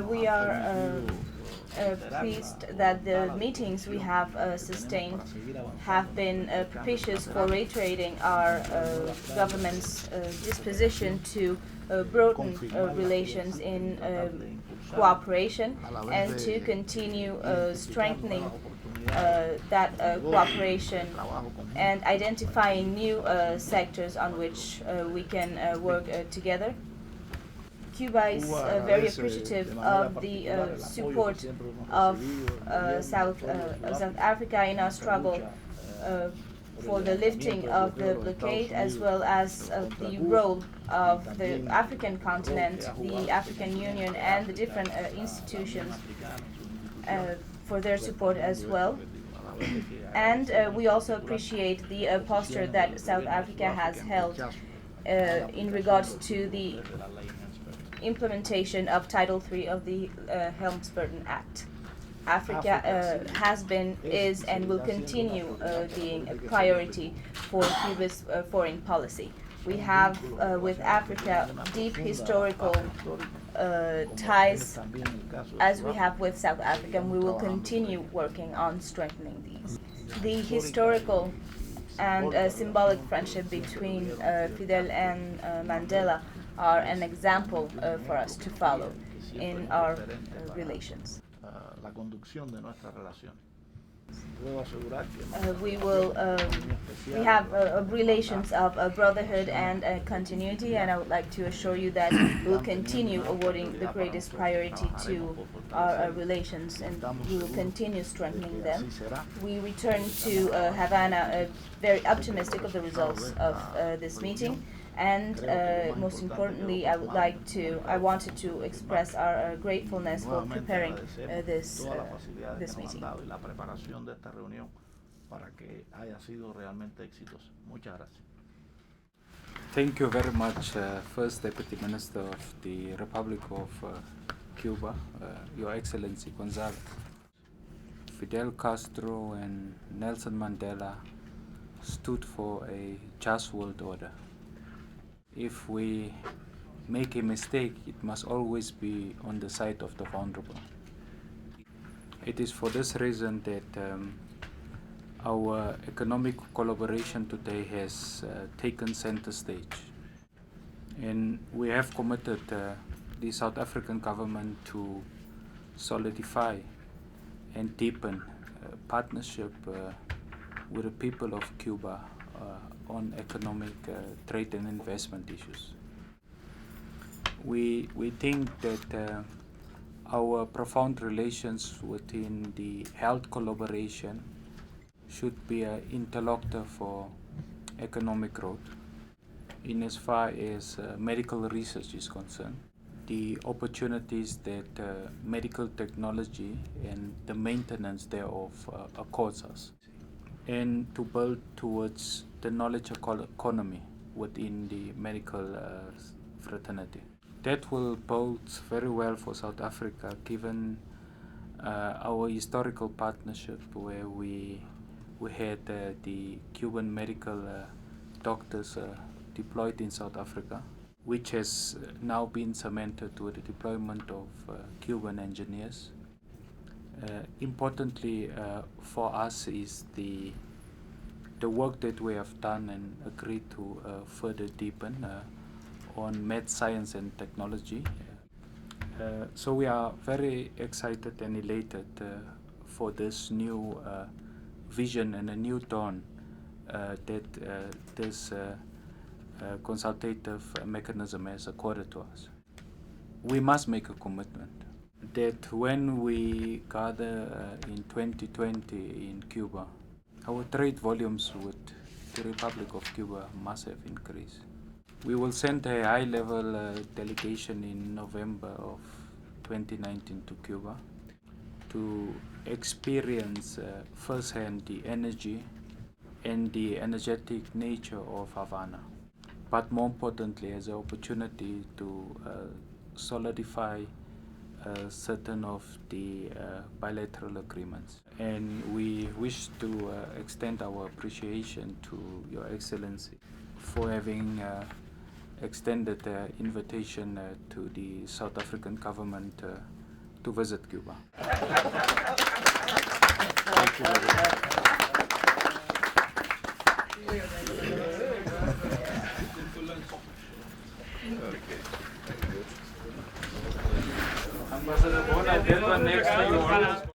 We are pleased that the meetings we have sustained have been propitious for reiterating our government's disposition to broaden relations in cooperation and to continue strengthening that cooperation and identifying new sectors on which we can work together. Cuba is very appreciative of the support of South Africa in our struggle for the lifting of the blockade, as well as the role of the African continent, the African Union, and the different institutions for their support as well. And we also appreciate the posture that South Africa has held in regards to the implementation of Title III of the Helms-Burton Act. Africa has been, is, and will continue being a priority for Cuba's foreign policy. We have with Africa deep historical ties, as we have with South Africa, and we will continue working on strengthening these. The historical and symbolic friendship between Fidel and Mandela are an example for us to follow in our relations. We have relations of brotherhood and continuity, and I would like to assure you that we will continue awarding the greatest priority to our relations, and we will continue strengthening them. We return to Havana very optimistic of the results of this meeting. And most importantly, I wanted to express our gratefulness for preparing this meeting. Thank you very much, First Deputy Minister of the Republic of Cuba, Your Excellency Gonzalez. Fidel Castro and Nelson Mandela stood for a just world order. If we make a mistake, it must always be on the side of the vulnerable. It is for this reason that our economic collaboration today has taken center stage. And we have committed the South African government to solidify and deepen partnership with the people of Cuba on economic, trade and investment issues. We think that our profound relations within the health collaboration should be an interlocutor for economic growth. In as far as medical research is concerned, the opportunities that medical technology and the maintenance thereof accords us, and to build towards the knowledge economy within the medical fraternity. That will bode very well for South Africa, given our historical partnership where we had the Cuban medical doctors deployed in South Africa, which has now been cemented with the deployment of Cuban engineers. Importantly for us is the work that we have done and agreed to further deepen on math, science and technology. So we are very excited and elated for this new vision and a new dawn that this consultative mechanism has accorded to us. We must make a commitment that when we gather in 2020 in Cuba, our trade volumes with the Republic of Cuba must have increased. We will send a high-level delegation in November of 2019 to Cuba to experience firsthand the energy and the energetic nature of Havana, but more importantly as an opportunity to solidify certain of the bilateral agreements. And we wish to extend our appreciation to Your Excellency for having extended the invitation to the South African government to visit Cuba. Thank you very much. Ambassador Bona, next to you.